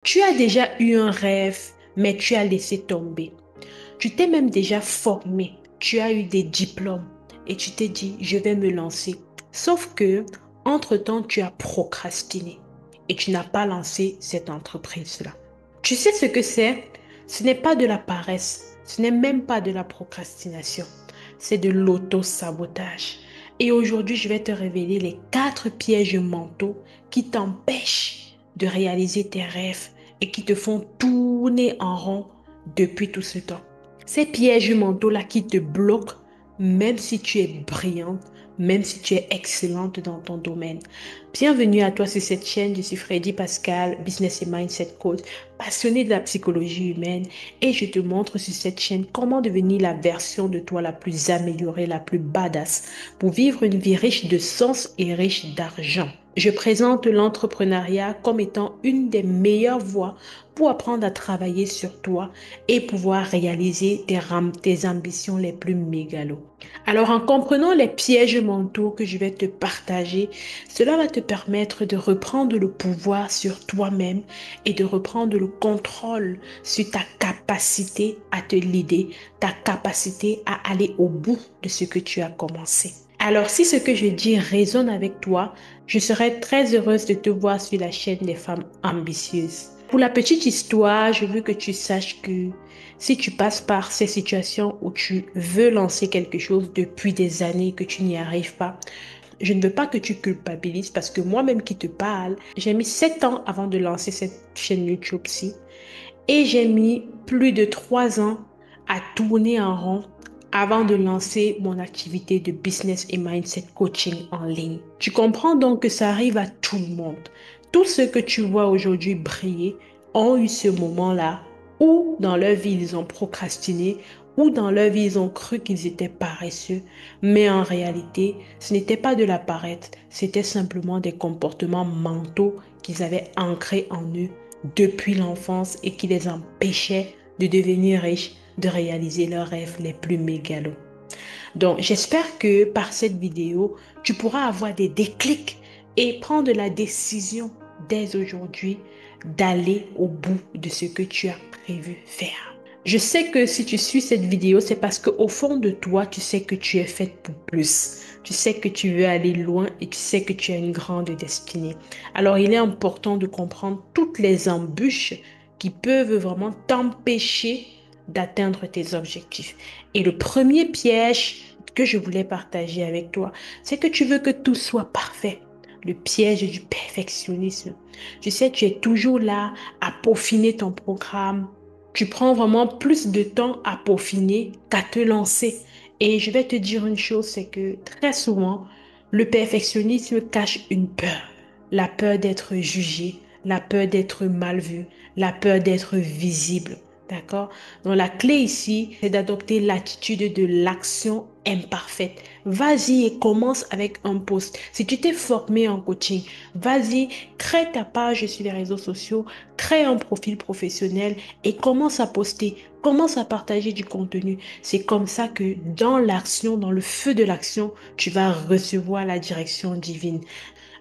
Tu as déjà eu un rêve, mais tu as laissé tomber. Tu t'es même déjà formé, tu as eu des diplômes et tu t'es dit, je vais me lancer. Sauf que, entre-temps, tu as procrastiné et tu n'as pas lancé cette entreprise-là. Tu sais ce que c'est? Ce n'est pas de la paresse, ce n'est même pas de la procrastination, c'est de l'auto-sabotage. Et aujourd'hui, je vais te révéler les 4 pièges mentaux qui t'empêchent de réaliser tes rêves et qui te font tourner en rond depuis tout ce temps. Ces pièges mentaux-là qui te bloquent, même si tu es brillante, même si tu es excellente dans ton domaine. Bienvenue à toi sur cette chaîne. Je suis Freddy Pascal, Business et Mindset Coach, passionnée de la psychologie humaine, et je te montre sur cette chaîne comment devenir la version de toi la plus améliorée, la plus badass, pour vivre une vie riche de sens et riche d'argent. Je présente l'entrepreneuriat comme étant une des meilleures voies pour apprendre à travailler sur toi et pouvoir réaliser tes ambitions les plus mégalos. Alors, en comprenant les pièges mentaux que je vais te partager, cela va te permettre de reprendre le pouvoir sur toi-même et de reprendre le contrôle sur ta capacité à te leader, ta capacité à aller au bout de ce que tu as commencé. Alors, si ce que je dis résonne avec toi, je serai très heureuse de te voir sur la chaîne des femmes ambitieuses. Pour la petite histoire, je veux que tu saches que si tu passes par ces situations où tu veux lancer quelque chose depuis des années et que tu n'y arrives pas, je ne veux pas que tu culpabilises parce que moi-même qui te parle, j'ai mis 7 ans avant de lancer cette chaîne YouTube-ci et j'ai mis plus de 3 ans à tourner en rond avant de lancer mon activité de business et mindset coaching en ligne. Tu comprends donc que ça arrive à tout le monde. Tous ceux que tu vois aujourd'hui briller ont eu ce moment-là où dans leur vie ils ont procrastiné, ou dans leur vie ils ont cru qu'ils étaient paresseux, mais en réalité ce n'était pas de la paresse, c'était simplement des comportements mentaux qu'ils avaient ancrés en eux depuis l'enfance et qui les empêchaient de devenir riches, de réaliser leurs rêves les plus mégalos. Donc, j'espère que par cette vidéo, tu pourras avoir des déclics et prendre la décision dès aujourd'hui d'aller au bout de ce que tu as prévu faire. Je sais que si tu suis cette vidéo, c'est parce qu'au fond de toi, tu sais que tu es faite pour plus. Tu sais que tu veux aller loin et tu sais que tu as une grande destinée. Alors, il est important de comprendre toutes les embûches qui peuvent vraiment t'empêcher d'atteindre tes objectifs. Et le premier piège que je voulais partager avec toi, c'est que tu veux que tout soit parfait. Le piège du perfectionnisme. Tu sais, tu es toujours là à peaufiner ton programme. Tu prends vraiment plus de temps à peaufiner qu'à te lancer. Et je vais te dire une chose, c'est que très souvent, le perfectionnisme cache une peur. La peur d'être jugé, la peur d'être mal vu, la peur d'être visible. D'accord? Donc la clé ici, c'est d'adopter l'attitude de l'action imparfaite. Vas-y et commence avec un post. Si tu t'es formé en coaching, vas-y, crée ta page sur les réseaux sociaux, crée un profil professionnel et commence à poster, commence à partager du contenu. C'est comme ça que dans l'action, dans le feu de l'action, tu vas recevoir la direction divine.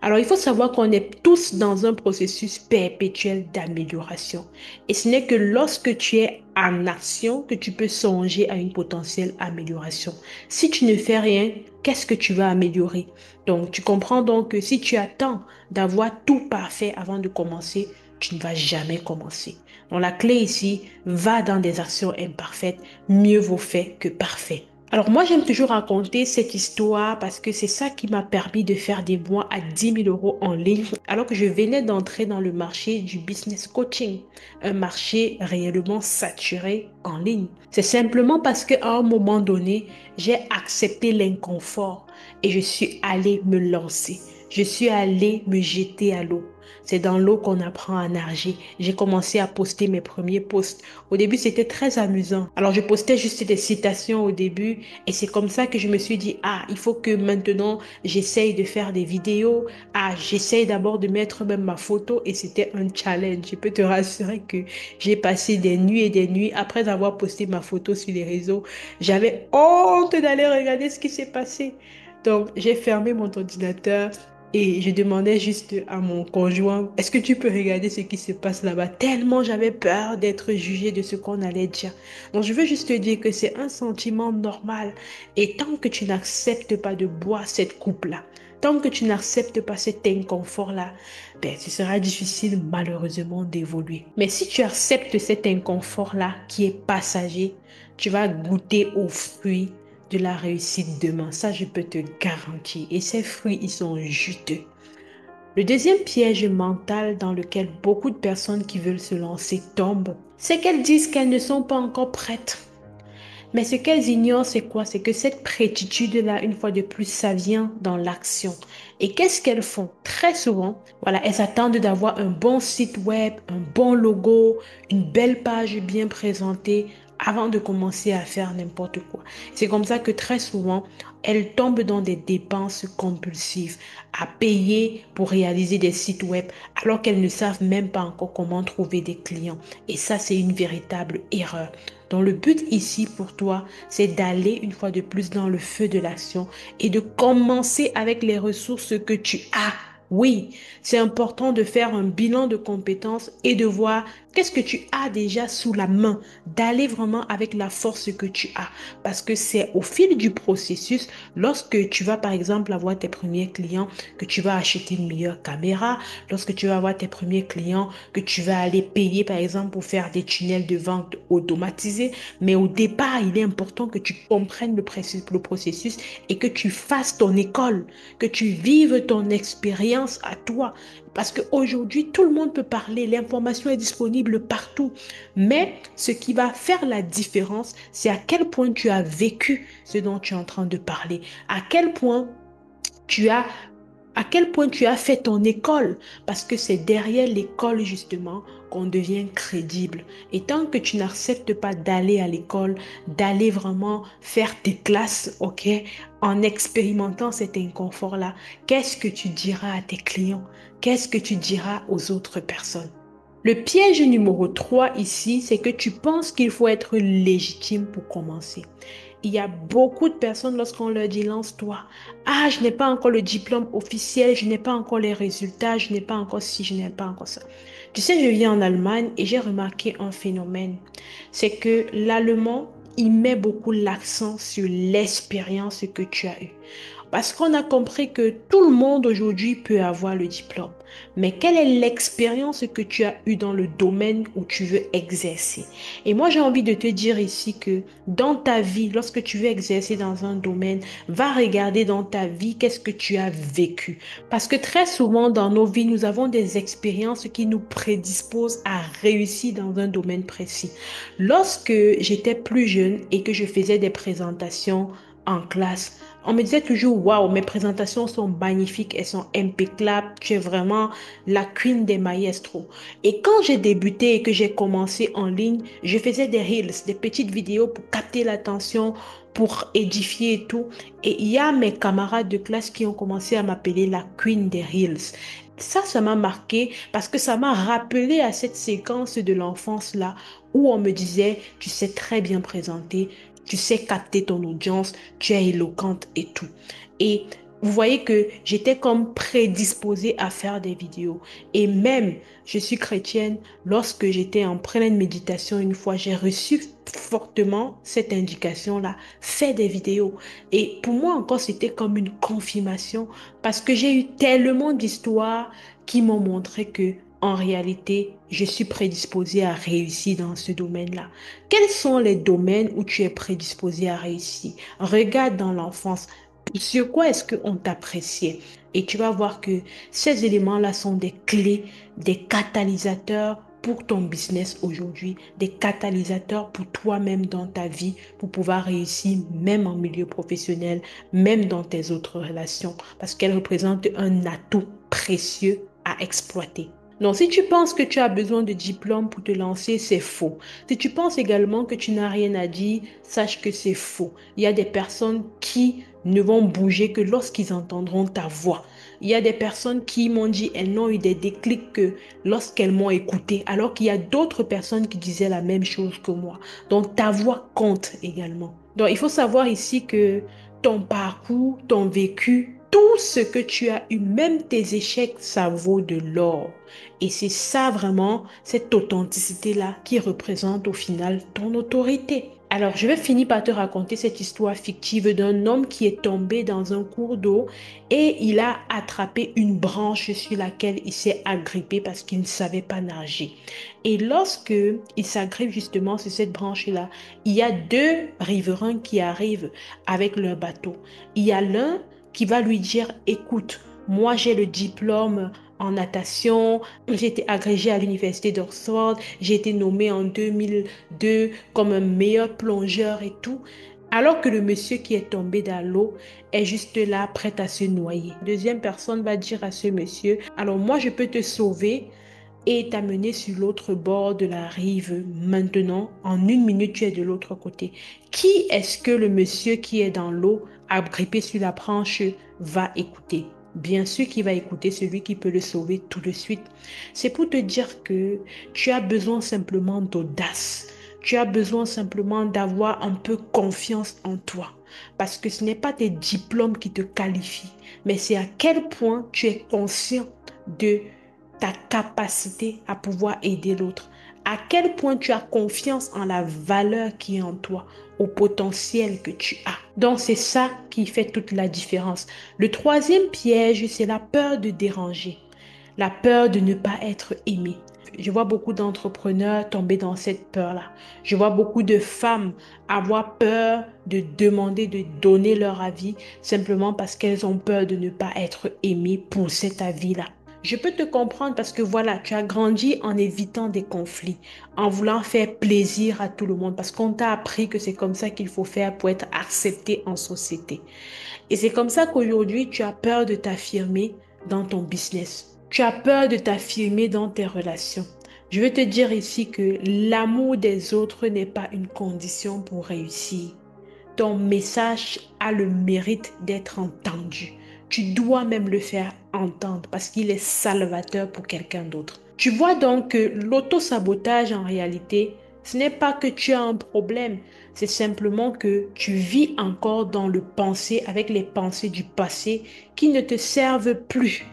Alors, il faut savoir qu'on est tous dans un processus perpétuel d'amélioration. Et ce n'est que lorsque tu es en action que tu peux songer à une potentielle amélioration. Si tu ne fais rien, qu'est-ce que tu vas améliorer? Donc, tu comprends donc que si tu attends d'avoir tout parfait avant de commencer, tu ne vas jamais commencer. Donc, la clé ici, va dans des actions imparfaites. Mieux vaut fait que parfait. Alors moi, j'aime toujours raconter cette histoire parce que c'est ça qui m'a permis de faire des mois à 10 000 € en ligne alors que je venais d'entrer dans le marché du business coaching, un marché réellement saturé en ligne. C'est simplement parce qu'à un moment donné, j'ai accepté l'inconfort et je suis allée me lancer. Je suis allée me jeter à l'eau. C'est dans l'eau qu'on apprend à nager. J'ai commencé à poster mes premiers posts. Au début, c'était très amusant. Alors, je postais juste des citations au début et c'est comme ça que je me suis dit, ah, il faut que maintenant, j'essaye de faire des vidéos. Ah, j'essaye d'abord de mettre même ma photo et c'était un challenge. Je peux te rassurer que j'ai passé des nuits et des nuits après avoir posté ma photo sur les réseaux. J'avais honte d'aller regarder ce qui s'est passé. Donc, j'ai fermé mon ordinateur. Et je demandais juste à mon conjoint, est-ce que tu peux regarder ce qui se passe là-bas? Tellement j'avais peur d'être jugée de ce qu'on allait dire. Donc je veux juste te dire que c'est un sentiment normal. Et tant que tu n'acceptes pas de boire cette coupe-là, tant que tu n'acceptes pas cet inconfort-là, ben, ce sera difficile malheureusement d'évoluer. Mais si tu acceptes cet inconfort-là qui est passager, tu vas goûter aux fruits de la réussite demain. Ça, je peux te garantir. Et ces fruits, ils sont juteux. Le deuxième piège mental dans lequel beaucoup de personnes qui veulent se lancer tombent, c'est qu'elles disent qu'elles ne sont pas encore prêtes. Mais ce qu'elles ignorent, c'est quoi? C'est que cette prétitude-là, une fois de plus, ça vient dans l'action. Et qu'est-ce qu'elles font? Très souvent, voilà, elles attendent d'avoir un bon site web, un bon logo, une belle page bien présentée avant de commencer à faire n'importe quoi. C'est comme ça que très souvent, elles tombent dans des dépenses compulsives, à payer pour réaliser des sites web, alors qu'elles ne savent même pas encore comment trouver des clients. Et ça, c'est une véritable erreur. Donc le but ici pour toi, c'est d'aller une fois de plus dans le feu de l'action et de commencer avec les ressources que tu as. Oui, c'est important de faire un bilan de compétences et de voir qu'est-ce que tu as déjà sous la main, d'aller vraiment avec la force que tu as. Parce que c'est au fil du processus, lorsque tu vas par exemple avoir tes premiers clients, que tu vas acheter une meilleure caméra, lorsque tu vas avoir tes premiers clients, que tu vas aller payer par exemple pour faire des tunnels de vente automatisés. Mais au départ, il est important que tu comprennes le processus et que tu fasses ton école, que tu vives ton expérience à toi. Parce qu'aujourd'hui, tout le monde peut parler, l'information est disponible partout. Mais ce qui va faire la différence, c'est à quel point tu as vécu ce dont tu es en train de parler, à quel point tu as à quel point tu as fait ton école, parce que c'est derrière l'école justement qu'on devient crédible. Et tant que tu n'acceptes pas d'aller à l'école, d'aller vraiment faire tes classes, ok, en expérimentant cet inconfort-là, qu'est-ce que tu diras à tes clients? Qu'est-ce que tu diras aux autres personnes? Le piège numéro 3 ici, c'est que tu penses qu'il faut être légitime pour commencer. Il y a beaucoup de personnes, lorsqu'on leur dit lance-toi, ah, je n'ai pas encore le diplôme officiel, je n'ai pas encore les résultats, je n'ai pas encore ci, je n'ai pas encore ça. Tu sais, je vis en Allemagne et j'ai remarqué un phénomène. C'est que l'allemand, il met beaucoup l'accent sur l'expérience que tu as eue. Parce qu'on a compris que tout le monde aujourd'hui peut avoir le diplôme. Mais quelle est l'expérience que tu as eue dans le domaine où tu veux exercer? Et moi, j'ai envie de te dire ici que dans ta vie, lorsque tu veux exercer dans un domaine, va regarder dans ta vie qu'est-ce que tu as vécu. Parce que très souvent dans nos vies, nous avons des expériences qui nous prédisposent à réussir dans un domaine précis. Lorsque j'étais plus jeune et que je faisais des présentations en classe, on me disait toujours, waouh, mes présentations sont magnifiques, elles sont impeccables, tu es vraiment la queen des maestros. Et quand j'ai débuté et que j'ai commencé en ligne, je faisais des reels, des petites vidéos pour capter l'attention, pour édifier et tout. Et il y a mes camarades de classe qui ont commencé à m'appeler la queen des reels. Ça m'a marqué parce que ça m'a rappelé à cette séquence de l'enfance-là où on me disait, tu sais très bien présenter, tu sais capter ton audience, tu es éloquente et tout. Et vous voyez que j'étais comme prédisposée à faire des vidéos. Et même, je suis chrétienne, lorsque j'étais en pleine méditation une fois, j'ai reçu fortement cette indication-là, fais des vidéos. Et pour moi encore, c'était comme une confirmation parce que j'ai eu tellement d'histoires qui m'ont montré que en réalité, je suis prédisposée à réussir dans ce domaine-là. Quels sont les domaines où tu es prédisposé à réussir? Regarde dans l'enfance. Sur quoi est-ce qu'on t'appréciait? Et tu vas voir que ces éléments-là sont des clés, des catalysateurs pour ton business aujourd'hui, des catalysateurs pour toi-même dans ta vie, pour pouvoir réussir même en milieu professionnel, même dans tes autres relations, parce qu'elles représentent un atout précieux à exploiter. Donc, si tu penses que tu as besoin de diplôme pour te lancer, c'est faux. Si tu penses également que tu n'as rien à dire, sache que c'est faux. Il y a des personnes qui ne vont bouger que lorsqu'ils entendront ta voix. Il y a des personnes qui m'ont dit, elles n'ont eu des déclics que lorsqu'elles m'ont écouté, alors qu'il y a d'autres personnes qui disaient la même chose que moi. Donc, ta voix compte également. Donc, il faut savoir ici que ton parcours, ton vécu tout ce que tu as eu, même tes échecs, ça vaut de l'or. Et c'est ça vraiment, cette authenticité-là qui représente au final ton autorité. Alors, je vais finir par te raconter cette histoire fictive d'un homme qui est tombé dans un cours d'eau et il a attrapé une branche sur laquelle il s'est agrippé parce qu'il ne savait pas nager. Et lorsque il s'agrippe justement sur cette branche-là, il y a deux riverains qui arrivent avec leur bateau. Il y a l'un qui va lui dire, écoute, moi j'ai le diplôme en natation, j'ai été agrégé à l'université d'Oxford, j'ai été nommé en 2002 comme un meilleur plongeur et tout. Alors que le monsieur qui est tombé dans l'eau est juste là, prêt à se noyer. Deuxième personne va dire à ce monsieur, alors moi je peux te sauver et t'amener sur l'autre bord de la rive. Maintenant, en 1 minute, tu es de l'autre côté. Qui est-ce que le monsieur qui est dans l'eau, agrippé sur la branche, va écouter? Bien sûr qu'il va écouter celui qui peut le sauver tout de suite. C'est pour te dire que tu as besoin simplement d'audace. Tu as besoin simplement d'avoir un peu confiance en toi. Parce que ce n'est pas tes diplômes qui te qualifient, mais c'est à quel point tu es conscient de ta capacité à pouvoir aider l'autre. À quel point tu as confiance en la valeur qui est en toi, au potentiel que tu as. Donc c'est ça qui fait toute la différence. Le troisième piège, c'est la peur de déranger, la peur de ne pas être aimé. Je vois beaucoup d'entrepreneurs tomber dans cette peur-là. Je vois beaucoup de femmes avoir peur de demander, de donner leur avis simplement parce qu'elles ont peur de ne pas être aimées pour cet avis-là. Je peux te comprendre parce que voilà, tu as grandi en évitant des conflits, en voulant faire plaisir à tout le monde, parce qu'on t'a appris que c'est comme ça qu'il faut faire pour être accepté en société. Et c'est comme ça qu'aujourd'hui, tu as peur de t'affirmer dans ton business. Tu as peur de t'affirmer dans tes relations. Je veux te dire ici que l'amour des autres n'est pas une condition pour réussir. Ton message a le mérite d'être entendu. Tu dois même le faire entendre parce qu'il est salvateur pour quelqu'un d'autre. Tu vois donc que l'auto-sabotage en réalité, ce n'est pas que tu as un problème, c'est simplement que tu vis encore dans le passé avec les pensées du passé qui ne te servent plus.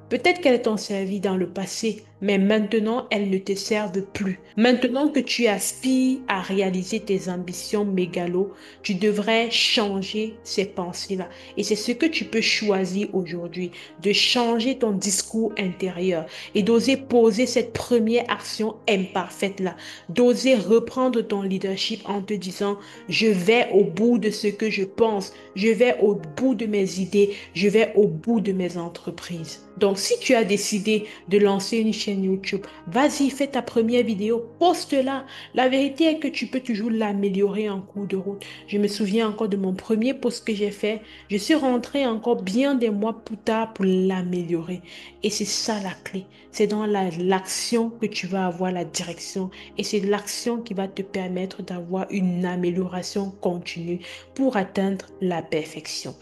Peut-être qu'elles t'ont servi dans le passé, mais maintenant, elles ne te servent plus. Maintenant que tu aspires à réaliser tes ambitions mégalo, tu devrais changer ces pensées-là. Et c'est ce que tu peux choisir aujourd'hui, de changer ton discours intérieur et d'oser poser cette première action imparfaite-là, d'oser reprendre ton leadership en te disant, je vais au bout de ce que je pense, je vais au bout de mes idées, je vais au bout de mes entreprises. Donc, si tu as décidé de lancer une chaîne YouTube, vas-y, fais ta première vidéo, poste-la. La vérité est que tu peux toujours l'améliorer en cours de route. Je me souviens encore de mon premier post que j'ai fait. Je suis rentrée encore bien des mois plus tard pour l'améliorer. Et c'est ça la clé. C'est dans l'action que tu vas avoir la direction. Et c'est l'action qui va te permettre d'avoir une amélioration continue pour atteindre la perfection.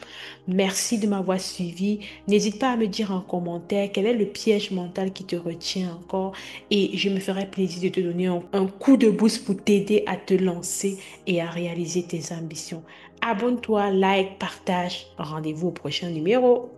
Merci de m'avoir suivi. N'hésite pas à me dire en commentaire quel est le piège mental qui te retient encore et je me ferai plaisir de te donner un coup de boost pour t'aider à te lancer et à réaliser tes ambitions. Abonne-toi, like, partage. Rendez-vous au prochain numéro.